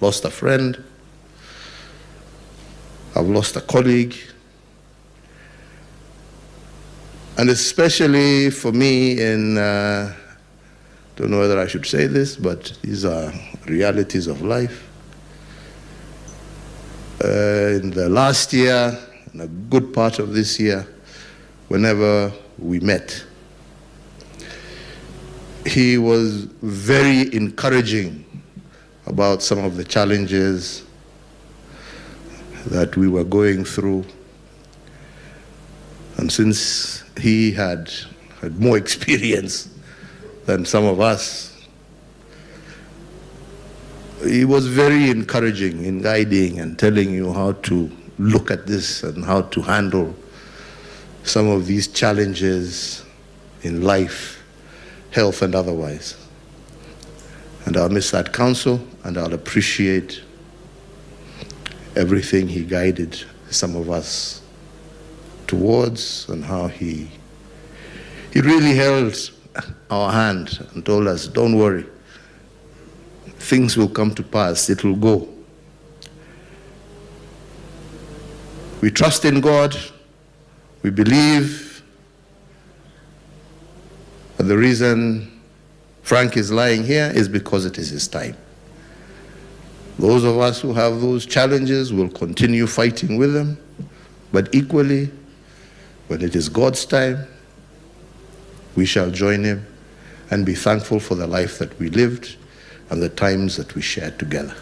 lost a friend. I've lost a colleague. And especially for me don't know whether I should say this, but these are realities of life. In the last year, in a good part of this year, whenever we met, he was very encouraging about some of the challenges that we were going through. And since he had more experience than some of us, he was very encouraging in guiding and telling you how to look at this and how to handle some of these challenges in life, health and otherwise. And I'll miss that counsel, and I'll appreciate everything he guided some of us towards, and how he really held our hand and told us, don't worry, things will come to pass, it will go. We trust in God, we believe, and the reason Frank is lying here is because it is his time. Those of us who have those challenges will continue fighting with them, but equally, when it is God's time, we shall join him and be thankful for the life that we lived and the times that we shared together.